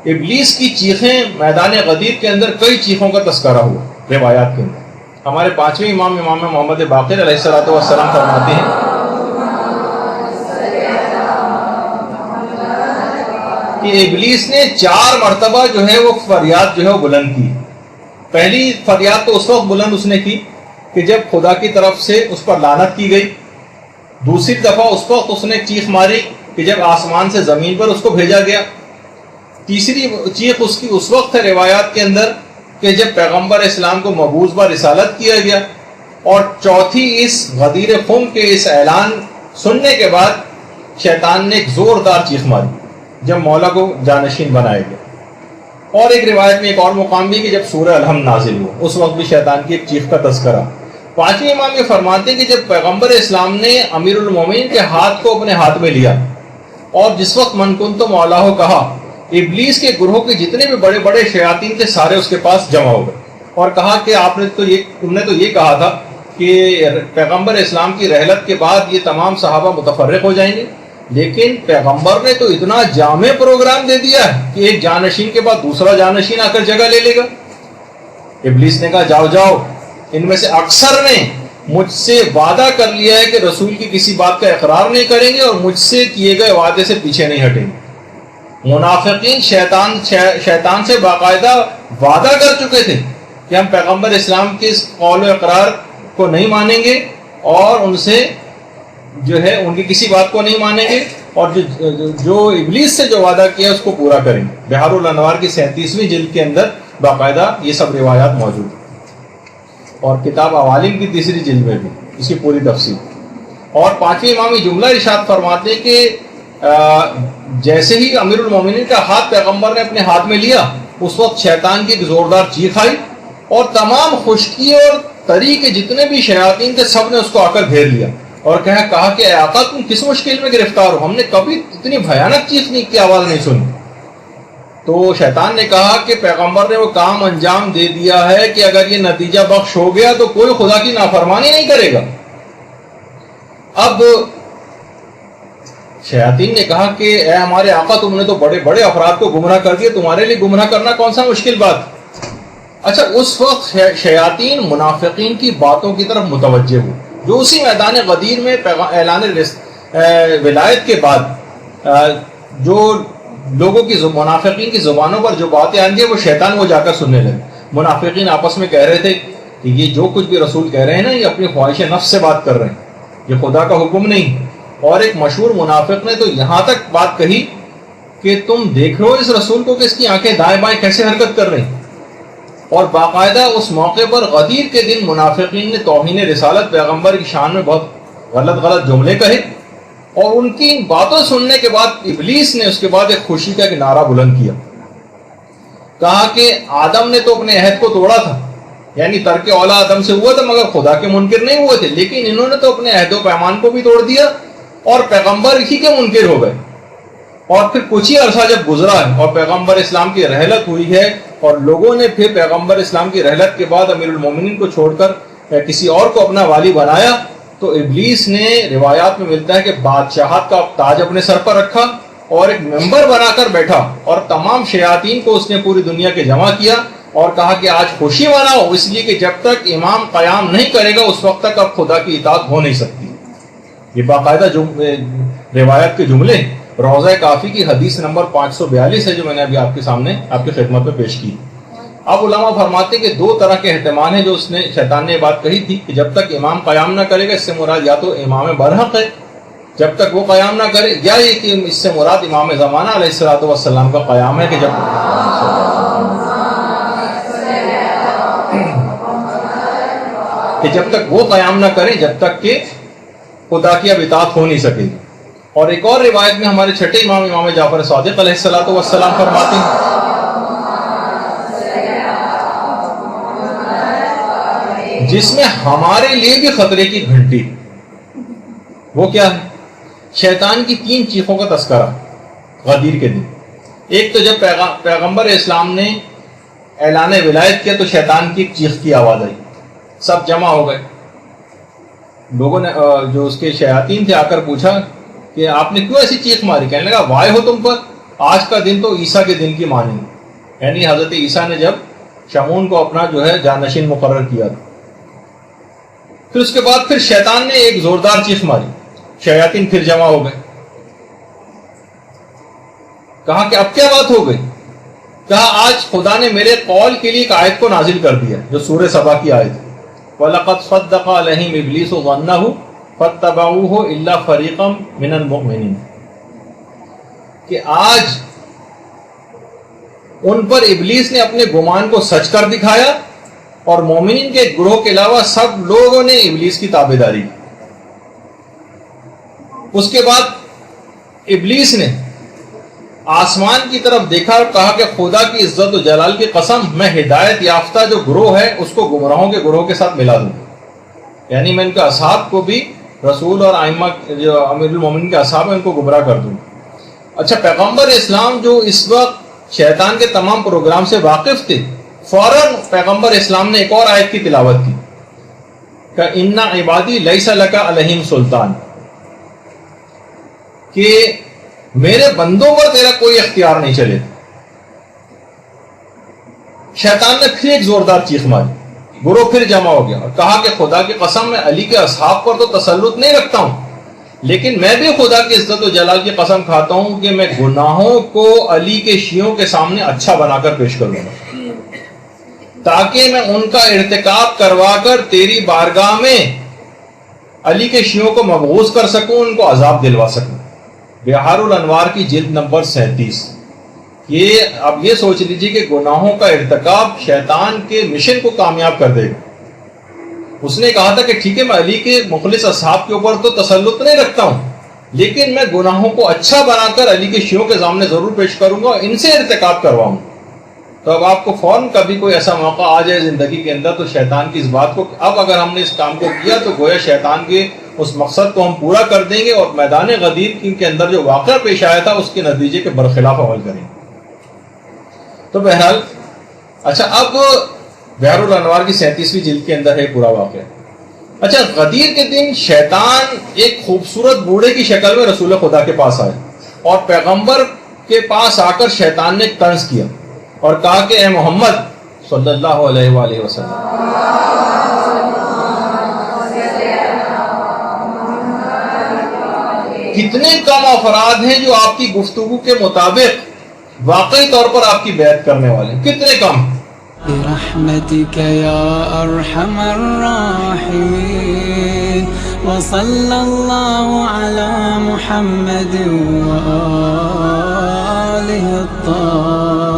ابلیس کی چیخیں میدان غدیر کے اندر کئی چیخوں کا تذکرہ ہوا روایات کے اندر. ہمارے پانچویں امام محمد باقر علیہ الصلوۃ والسلام فرماتے ہیں کہ ابلیس نے 4 مرتبہ جو ہے وہ فریاد جو ہے وہ بلند کی. پہلی فریاد تو اس وقت بلند اس نے کی کہ جب خدا کی طرف سے اس پر لعنت کی گئی. دوسری دفعہ اس وقت اس نے چیخ ماری کہ جب آسمان سے زمین پر اس کو بھیجا گیا. تیسری چیخ اس کی اس وقت ہے روایات کے اندر کہ جب پیغمبر اسلام کو مبعوث بہ رسالت کیا گیا. اور چوتھی اس غدیر خم کے اس اعلان سننے کے بعد شیطان نے ایک زوردار چیخ ماری جب مولا کو جانشین بنایا گیا. اور ایک روایت میں ایک اور مقام بھی کہ جب سورہ الحمد نازل ہوا اس وقت بھی شیطان کی ایک چیخ کا تذکرہ. پانچویں امام یہ فرماتے ہیں کہ جب پیغمبر اسلام نے امیر المومنین کے ہاتھ کو اپنے ہاتھ میں لیا اور جس وقت من کنت مولاہ کہا، ابلیس کے گروہ کے جتنے بھی بڑے بڑے شیاطین تھے سارے اس کے پاس جمع ہو گئے اور کہا کہ تم نے تو یہ کہا تھا کہ پیغمبر اسلام کی رحلت کے بعد یہ تمام صحابہ متفرق ہو جائیں گے، لیکن پیغمبر نے تو اتنا جامع پروگرام دے دیا ہے کہ ایک جانشین کے بعد دوسرا جانشین آ کر جگہ لے لے گا. ابلیس نے کہا جاؤ جاؤ، ان میں سے اکثر نے مجھ سے وعدہ کر لیا ہے کہ رسول کی کسی بات کا اقرار نہیں کریں گے اور مجھ سے کیے گئے وعدے سے پیچھے نہیں ہٹیں گے. منافقین شیطان سے باقاعدہ وعدہ کر چکے تھے کہ ہم پیغمبر اسلام کے اس قول و اقرار کو نہیں مانیں گے اور ان سے جو ہے ان کی کسی بات کو نہیں مانیں گے اور جو ابلیس سے جو وعدہ کیا اس کو پورا کریں گے. بحار الانوار کی 37ویں جلد کے اندر باقاعدہ یہ سب روایات موجود ہیں اور کتاب عوالم کی 3ری جلد میں بھی اس کی پوری تفصیل. اور 5ویں امام جملہ ارشاد فرماتے ہیں کہ جیسے ہی امیر المومنین کا ہاتھ پیغمبر نے اپنے ہاتھ میں لیا اس وقت شیطان کی ایک زوردار چیخ آئی اور تمام خشکی اور تری کے جتنے بھی شیاطین تھے سب نے اس کو آ کر گھیر لیا اور کہا کہ اے آقا تم کس مشکل میں گرفتار ہو، ہم نے کبھی اتنی بھیانک چیخ کی آواز نہیں سنی. تو شیطان نے کہا کہ پیغمبر نے وہ کام انجام دے دیا ہے کہ اگر یہ نتیجہ بخش ہو گیا تو کوئی خدا کی نافرمانی نہیں کرے گا. اب شیاطین نے کہا کہ اے ہمارے آقا تم نے تو بڑے بڑے افراد کو گمراہ کر دیا، تمہارے لیے گمراہ کرنا کون سا مشکل بات. اچھا اس وقت شیاطین منافقین کی باتوں کی طرف متوجہ ہوئے جو اسی میدان غدیر میں اعلان ولایت کے بعد جو لوگوں کی منافقین کی زبانوں پر جو باتیں آئیں گی وہ شیطان وہ جا کر سننے لگے. منافقین آپس میں کہہ رہے تھے کہ یہ جو کچھ بھی رسول کہہ رہے ہیں نا یہ اپنی خواہش نفس سے بات کر رہے ہیں، یہ خدا کا حکم نہیں. اور ایک مشہور منافق نے تو یہاں تک بات کہی کہ تم دیکھ رہے ہو اس رسول کو کہ اس کی آنکھیں دائیں بائیں کیسے حرکت کر رہی. اور باقاعدہ اس موقع پر غدیر کے دن منافقین نے توہین رسالت پیغمبر کی شان میں بہت غلط جملے کہے اور ان کی باتوں سننے کے بعد ابلیس نے اس کے بعد ایک خوشی کا ایک نعرہ بلند کیا. کہا کہ آدم نے تو اپنے عہد کو توڑا تھا، یعنی ترک اولا آدم سے ہوا تھا مگر خدا کے منکر نہیں ہوئے تھے، لیکن انہوں نے تو اپنے عہد و پیمان کو بھی توڑ دیا اور پیغمبر ہی کے منکر ہو گئے. اور پھر کچھ ہی عرصہ جب گزرا ہے اور پیغمبر اسلام کی رحلت ہوئی ہے اور لوگوں نے پھر پیغمبر اسلام کی رحلت کے بعد امیر المومنین کو چھوڑ کر کسی اور کو اپنا والی بنایا تو ابلیس نے روایات میں ملتا ہے کہ بادشاہت کا تاج اپنے سر پر رکھا اور ایک ممبر بنا کر بیٹھا اور تمام شیاطین کو اس نے پوری دنیا کے جمع کیا اور کہا کہ آج خوشی مناؤ اس لیے کہ جب تک امام قیام نہیں کرے گا اس وقت تک اب خدا کی اطاعت ہو نہیں سکتی. یہ باقاعدہ روایت کے جملے روضہ کافی کی حدیث نمبر 542 ہے جو میں نے ابھی آپ کے سامنے آپ کی خدمت میں پیش کی. اب علماء فرماتے ہیں کہ 2 طرح کے احتمال ہیں جو اس نے شیطان نے یہ بات کہی تھی کہ جب تک امام قیام نہ کرے گا، اس سے مراد یا تو امام برحق ہے جب تک وہ قیام نہ کرے، یا یہ کہ اس سے مراد امام زمانہ علیہ الصلوۃ والسلام کا قیام ہے کہ جب تک وہ قیام نہ کرے جب تک کہ خدا کی اب اطاعت ہو نہیں سکے گی. اور ایک اور روایت میں ہمارے چھٹے امام جعفر صادق علیہ الصلوۃ والسلام فرماتے ہیں جس میں ہمارے لیے بھی خطرے کی گھنٹی، وہ کیا ہے؟ شیطان کی 3 چیخوں کا تذکرہ غدیر کے دن. ایک تو جب پیغمبر اسلام نے اعلان ولایت کیا تو شیطان کی ایک چیخ کی آواز آئی، سب جمع ہو گئے. لوگوں نے جو اس کے شیاطین تھے آ کر پوچھا کہ آپ نے کیوں ایسی چیخ ماری؟ کہنے لگا وائے ہو تم پر، آج کا دن تو عیسیٰ کے دن کی مانند، یعنی حضرت عیسیٰ نے جب شمعون کو اپنا جو ہے جانشین مقرر کیا تھا۔ پھر اس کے بعد پھر شیطان نے ایک زوردار چیخ ماری، شیاطین پھر جمع ہو گئے۔ کہا کہ اب کیا بات ہو گئی؟ کہا آج خدا نے میرے قول کے لیے ایک آیت کو نازل کر دیا جو سورہ سبا کی آیت ہے، وَلَقَدْ صَدَّقَ عَلَيْهِمْ إِبْلِيسُ ظَنَّهُ فَاتَّبَعُوهُ إِلَّا فَرِيقًا مِنَ الْمُؤْمِنِينَ، کہ آج ان پر ابلیس نے اپنے گمان کو سچ کر دکھایا اور مومنین کے ایک گروہ کے علاوہ سب لوگوں نے ابلیس کی تابعداری کی۔ اس کے بعد ابلیس نے آسمان کی طرف دیکھا اور کہا کہ خدا کی عزت و جلال کی قسم، میں ہدایت یافتہ جو گروہ ہے اس کو گمراہوں کے گروہ کے ساتھ ملا دوں، یعنی میں ان کے اصحاب کو بھی رسول اور ائمہ جو امیر المومنین کے اصحاب ہیں ان کو گمراہ کر دوں۔ اچھا، پیغمبر اسلام جو اس وقت شیطان کے تمام پروگرام سے واقف تھے، فوراً پیغمبر اسلام نے ایک اور آیت کی تلاوت کی کہ ان عبادی لیس لک علیہم سلطان، کہ میرے بندوں پر تیرا کوئی اختیار نہیں چلے۔ شیطان نے پھر ایک زوردار چیخ ماری، گروہ پھر جمع ہو گیا اور کہا کہ خدا کی قسم، میں علی کے اصحاب پر تو تسلط نہیں رکھتا ہوں، لیکن میں بھی خدا کی عزت و جلال کی قسم کھاتا ہوں کہ میں گناہوں کو علی کے شیعوں کے سامنے اچھا بنا کر پیش کروں گا، تاکہ میں ان کا ارتکاب کروا کر تیری بارگاہ میں علی کے شیعوں کو مبعوث کر سکوں، ان کو عذاب دلوا سکوں۔ بہار الانوار کی جلد نمبر 37۔ یہ اب یہ سوچ لیجیے کہ گناہوں کا ارتکاب شیطان کے مشن کو کامیاب کر دے گا۔ اس نے کہا تھا کہ ٹھیک ہے، میں علی کے مخلص اصحاب کے اوپر تو تسلط نہیں رکھتا ہوں، لیکن میں گناہوں کو اچھا بنا کر علی کے شیعوں کے سامنے ضرور پیش کروں گا اور ان سے ارتکاب کرواؤں۔ تو اب آپ کو فوراً کبھی کوئی ایسا موقع آ جائے زندگی کے اندر تو شیطان کی اس بات کو، اب اگر ہم نے اس کام کو کیا تو گویا شیطان کے اس مقصد کو ہم پورا کر دیں گے اور میدان غدیر کے اندر جو واقعہ پیش آیا تھا اس کے نتیجے کے برخلاف عمل کریں گے۔ تو بہرحال اچھا، اب بہار الانوار کی 37ویں جلد کے اندر ہے پورا واقعہ۔ اچھا، غدیر کے دن شیطان ایک خوبصورت بوڑھے کی شکل میں رسول خدا کے پاس آئے اور پیغمبر کے پاس آ کر شیطان نے طنز کیا اور کہا کہ اے محمد صلی اللہ علیہ وآلہ وسلم، کتنے کم افراد ہیں جو آپ کی گفتگو کے مطابق واقعی طور پر آپ کی بیعت کرنے والے، کتنے کم۔ برحمتك يا أرحم الراحمين وصلى الله على محمد وآله الطاهرين۔